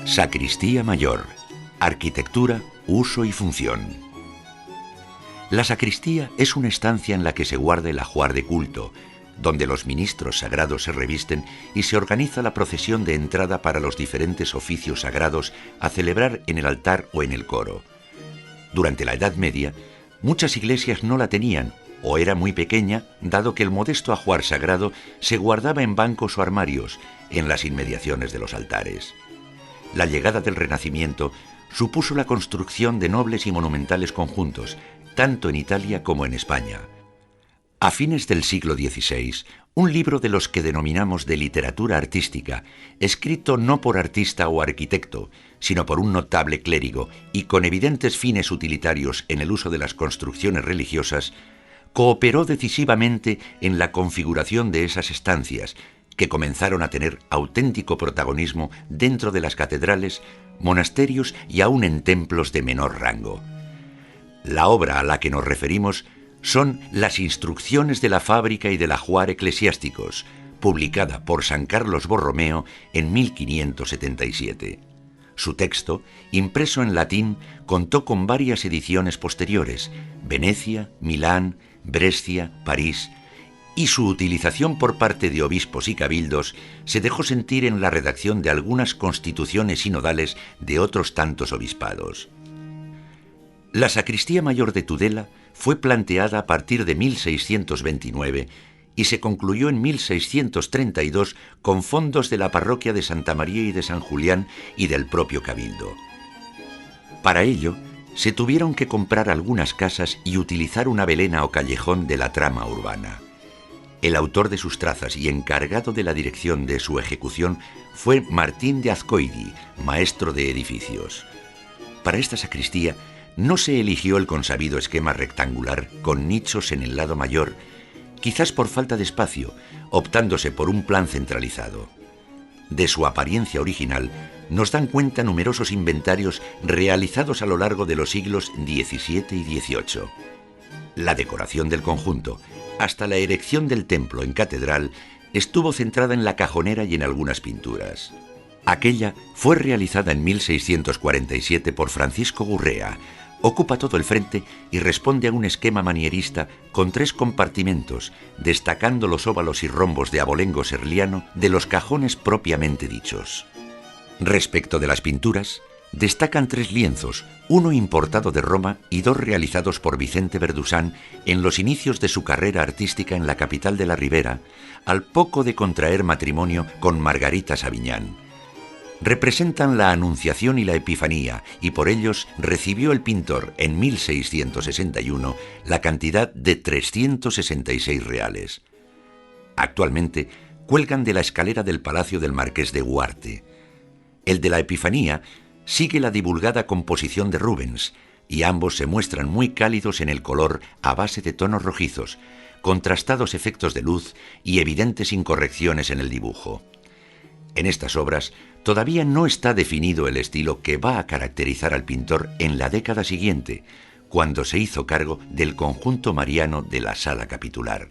Sacristía Mayor. Arquitectura, uso y función. La sacristía es una estancia en la que se guarda el ajuar de culto, donde los ministros sagrados se revisten y se organiza la procesión de entrada para los diferentes oficios sagrados a celebrar en el altar o en el coro. Durante la Edad Media, muchas iglesias no la tenían o era muy pequeña, dado que el modesto ajuar sagrado se guardaba en bancos o armarios en las inmediaciones de los altares. La llegada del Renacimiento supuso la construcción de nobles y monumentales conjuntos, tanto en Italia como en España. A fines del siglo XVI, un libro de los que denominamos de literatura artística, escrito no por artista o arquitecto, sino por un notable clérigo y con evidentes fines utilitarios en el uso de las construcciones religiosas, cooperó decisivamente en la configuración de esas estancias, que comenzaron a tener auténtico protagonismo dentro de las catedrales, monasterios y aún en templos de menor rango. La obra a la que nos referimos son las Instrucciones de la Fábrica y del Ajuar Eclesiásticos, publicada por San Carlos Borromeo en 1577. Su texto, impreso en latín, contó con varias ediciones posteriores: Venecia, Milán, Brescia, París, y su utilización por parte de obispos y cabildos se dejó sentir en la redacción de algunas constituciones sinodales de otros tantos obispados. La Sacristía Mayor de Tudela fue planteada a partir de 1629 y se concluyó en 1632 con fondos de la parroquia de Santa María y de San Julián y del propio cabildo. Para ello, se tuvieron que comprar algunas casas y utilizar una velena o callejón de la trama urbana. El autor de sus trazas y encargado de la dirección de su ejecución fue Martín de Azcoidi, maestro de edificios. Para esta sacristía no se eligió el consabido esquema rectangular con nichos en el lado mayor, quizás por falta de espacio, optándose por un plan centralizado. De su apariencia original nos dan cuenta numerosos inventarios realizados a lo largo de los siglos XVII y XVIII. La decoración del conjunto, hasta la erección del templo en catedral, estuvo centrada en la cajonera y en algunas pinturas. Aquella fue realizada en 1647 por Francisco Gurrea. Ocupa todo el frente y responde a un esquema manierista con 3 compartimentos, destacando los óvalos y rombos de abolengo serliano de los cajones propiamente dichos. Respecto de las pinturas, destacan 3 lienzos, uno importado de Roma y 2 realizados por Vicente Verdusán en los inicios de su carrera artística en la capital de la Ribera, al poco de contraer matrimonio con Margarita Saviñán. Representan la Anunciación y la Epifanía, y por ellos recibió el pintor en 1661 la cantidad de 366 reales. Actualmente cuelgan de la escalera del Palacio del Marqués de Huarte. El de la Epifanía sigue la divulgada composición de Rubens, y ambos se muestran muy cálidos en el color a base de tonos rojizos, contrastados efectos de luz y evidentes incorrecciones en el dibujo. En estas obras todavía no está definido el estilo que va a caracterizar al pintor en la década siguiente, cuando se hizo cargo del conjunto mariano de la sala capitular.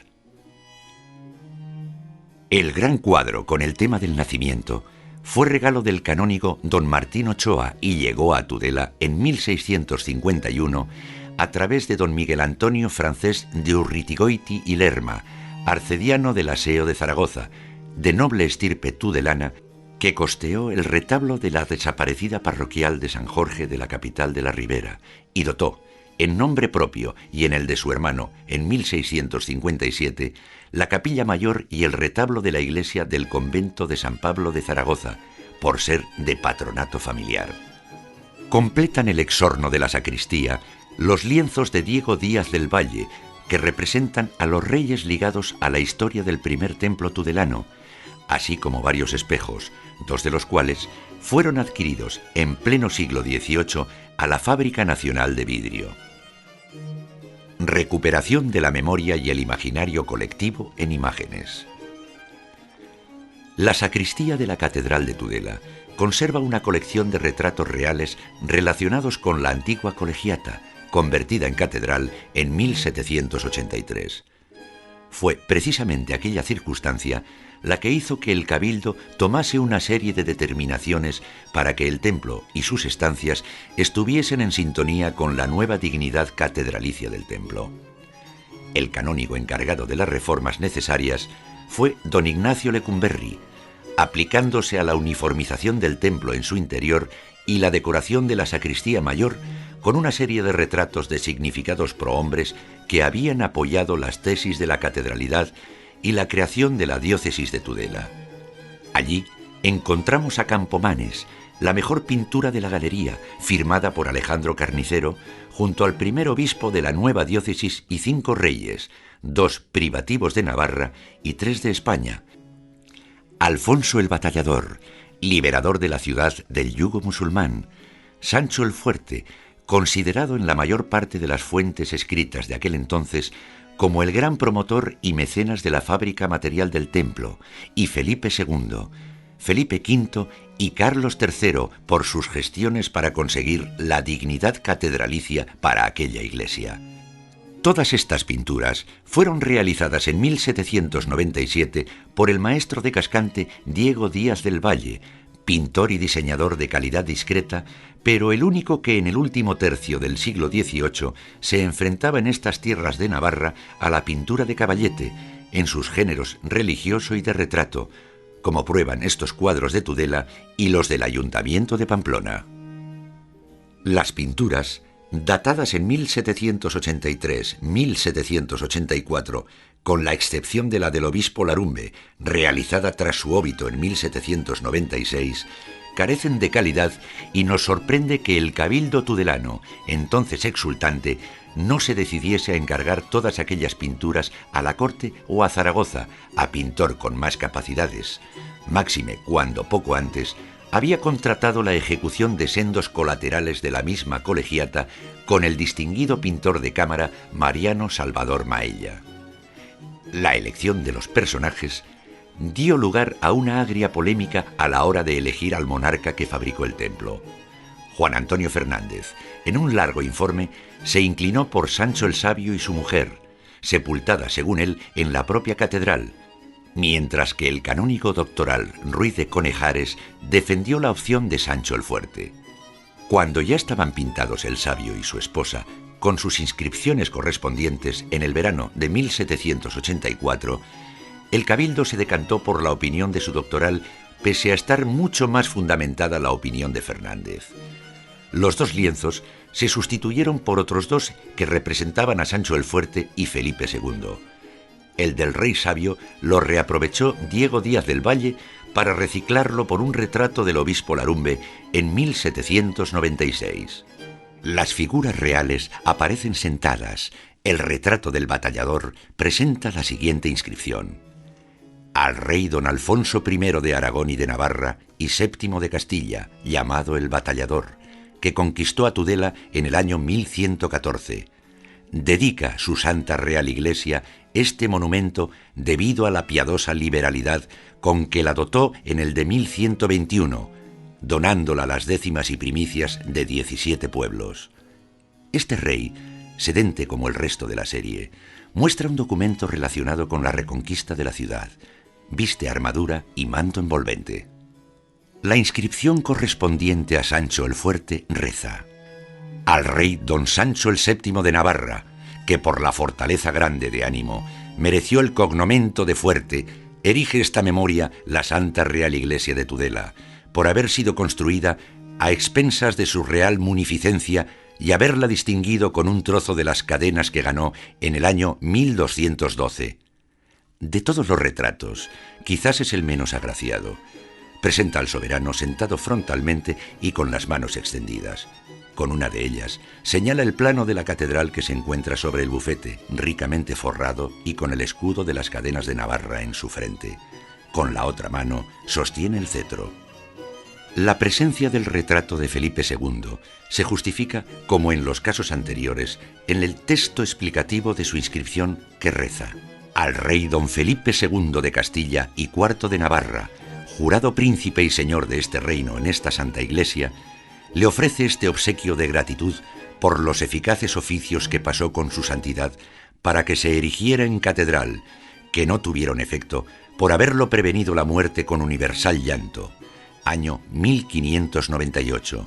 El gran cuadro con el tema del nacimiento fue regalo del canónigo don Martín Ochoa y llegó a Tudela en 1651 a través de don Miguel Antonio Francés de Urritigoiti y Lerma, arcediano del Aseo de Zaragoza, de noble estirpe tudelana, que costeó el retablo de la desaparecida parroquial de San Jorge de la capital de la Ribera y dotó, en nombre propio y en el de su hermano, en 1657, la capilla mayor y el retablo de la iglesia del convento de San Pablo de Zaragoza, por ser de patronato familiar. Completan el exorno de la sacristía los lienzos de Diego Díaz del Valle, que representan a los reyes ligados a la historia del primer templo tudelano, así como varios espejos, 2 de los cuales fueron adquiridos en pleno siglo XVIII a la Fábrica Nacional de Vidrio. Recuperación de la memoria y el imaginario colectivo en imágenes. La sacristía de la Catedral de Tudela conserva una colección de retratos reales relacionados con la antigua colegiata, convertida en catedral en 1783. fue precisamente aquella circunstancia la que hizo que el cabildo tomase una serie de determinaciones para que el templo y sus estancias estuviesen en sintonía con la nueva dignidad catedralicia del templo. El canónigo encargado de las reformas necesarias fue don Ignacio Lecumberri, aplicándose a la uniformización del templo en su interior y la decoración de la sacristía mayor con una serie de retratos de significados prohombres que habían apoyado las tesis de la catedralidad y la creación de la diócesis de Tudela. Allí encontramos a Campomanes, la mejor pintura de la galería, firmada por Alejandro Carnicero, junto al primer obispo de la nueva diócesis y 5 reyes, 2 privativos de Navarra y 3 de España. Alfonso el Batallador, liberador de la ciudad del yugo musulmán. Sancho el Fuerte, considerado en la mayor parte de las fuentes escritas de aquel entonces como el gran promotor y mecenas de la fábrica material del templo, y Felipe II, Felipe V y Carlos III por sus gestiones para conseguir la dignidad catedralicia para aquella iglesia. Todas estas pinturas fueron realizadas en 1797 por el maestro de Cascante Diego Díaz del Valle, pintor y diseñador de calidad discreta, pero el único que en el último tercio del siglo XVIII se enfrentaba en estas tierras de Navarra a la pintura de caballete, en sus géneros religioso y de retrato, como prueban estos cuadros de Tudela y los del Ayuntamiento de Pamplona. Las pinturas, datadas en 1783-1784, con la excepción de la del obispo Larumbe, realizada tras su óbito en 1796, carecen de calidad y nos sorprende que el cabildo tudelano, entonces exultante, no se decidiese a encargar todas aquellas pinturas a la corte o a Zaragoza, a pintor con más capacidades, máxime cuando poco antes había contratado la ejecución de sendos colaterales de la misma colegiata con el distinguido pintor de cámara Mariano Salvador Maella. La elección de los personajes dio lugar a una agria polémica a la hora de elegir al monarca que fabricó el templo. Juan Antonio Fernández, en un largo informe, se inclinó por Sancho el Sabio y su mujer, sepultada, según él, en la propia catedral, mientras que el canónigo doctoral Ruiz de Conejares defendió la opción de Sancho el Fuerte. Cuando ya estaban pintados el Sabio y su esposa, con sus inscripciones correspondientes en el verano de 1784, el cabildo se decantó por la opinión de su doctoral, pese a estar mucho más fundamentada la opinión de Fernández. Los 2 lienzos se sustituyeron por otros 2 que representaban a Sancho el Fuerte y Felipe II. El del Rey Sabio lo reaprovechó Diego Díaz del Valle para reciclarlo por un retrato del obispo Larumbe en 1796. Las figuras reales aparecen sentadas. El retrato del batallador presenta la siguiente inscripción: al rey don Alfonso I de Aragón y de Navarra y VII de Castilla, llamado el Batallador, que conquistó a Tudela en el año 1114. Dedica su Santa Real Iglesia este monumento debido a la piadosa liberalidad con que la dotó en el de 1121, donándola las décimas y primicias de 17 pueblos. Este rey, sedente como el resto de la serie, muestra un documento relacionado con la reconquista de la ciudad. Viste armadura y manto envolvente. La inscripción correspondiente a Sancho el Fuerte reza: al rey don Sancho el VII de Navarra, que por la fortaleza grande de ánimo mereció el cognomento de Fuerte, erige esta memoria la Santa Real Iglesia de Tudela, por haber sido construida a expensas de su real munificencia y haberla distinguido con un trozo de las cadenas que ganó en el año 1212. De todos los retratos, quizás es el menos agraciado. Presenta al soberano sentado frontalmente y con las manos extendidas. Con una de ellas señala el plano de la catedral que se encuentra sobre el bufete, ricamente forrado y con el escudo de las cadenas de Navarra en su frente. Con la otra mano sostiene el cetro. La presencia del retrato de Felipe II se justifica, como en los casos anteriores, en el texto explicativo de su inscripción que reza: al rey don Felipe II de Castilla y IV de Navarra, jurado príncipe y señor de este reino en esta Santa Iglesia, le ofrece este obsequio de gratitud por los eficaces oficios que pasó con su santidad para que se erigiera en catedral que no tuvieron efecto por haberlo prevenido la muerte con universal llanto, año 1598.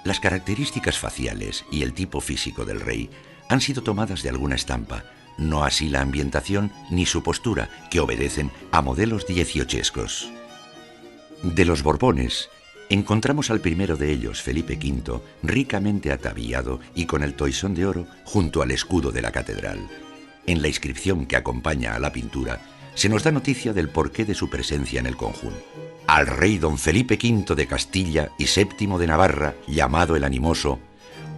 Las características faciales y el tipo físico del rey han sido tomadas de alguna estampa, no así la ambientación ni su postura, que obedecen a modelos dieciochescos. De los Borbones, encontramos al primero de ellos, Felipe V, ricamente ataviado y con el toisón de oro junto al escudo de la catedral. En la inscripción que acompaña a la pintura, se nos da noticia del porqué de su presencia en el conjunto. Al rey don Felipe V de Castilla y VII de Navarra, llamado el Animoso,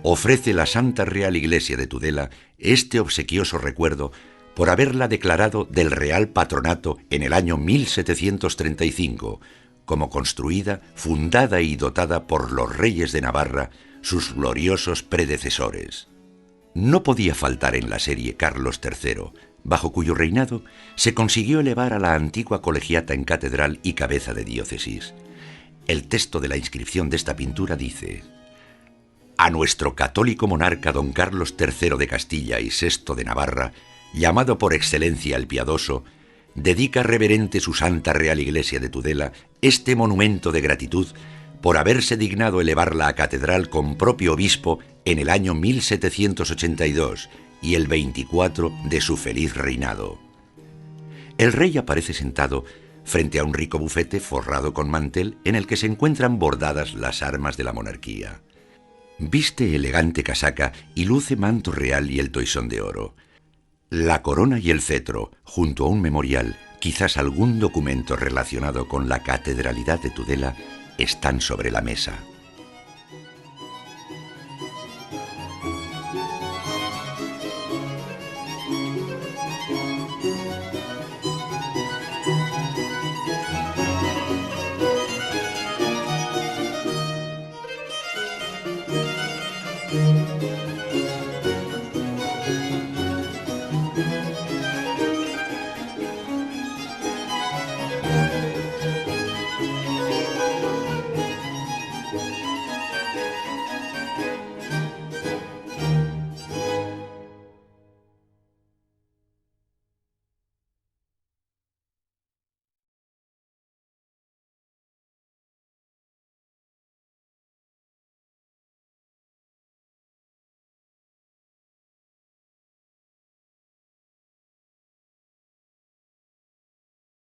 ofrece la Santa Real Iglesia de Tudela este obsequioso recuerdo por haberla declarado del Real Patronato en el año 1735, como construida, fundada y dotada por los reyes de Navarra, sus gloriosos predecesores. No podía faltar en la serie Carlos III, bajo cuyo reinado se consiguió elevar a la antigua colegiata en catedral y cabeza de diócesis. El texto de la inscripción de esta pintura dice: a nuestro católico monarca don Carlos III de Castilla y VI de Navarra, llamado por excelencia el Piadoso, dedica reverente su Santa Real Iglesia de Tudela este monumento de gratitud por haberse dignado elevarla a catedral con propio obispo en el año 1782 y el 24 de su feliz reinado. El rey aparece sentado frente a un rico bufete forrado con mantel en el que se encuentran bordadas las armas de la monarquía. Viste elegante casaca y luce manto real y el toisón de oro. La corona y el cetro, junto a un memorial, quizás algún documento relacionado con la catedralidad de Tudela, están sobre la mesa.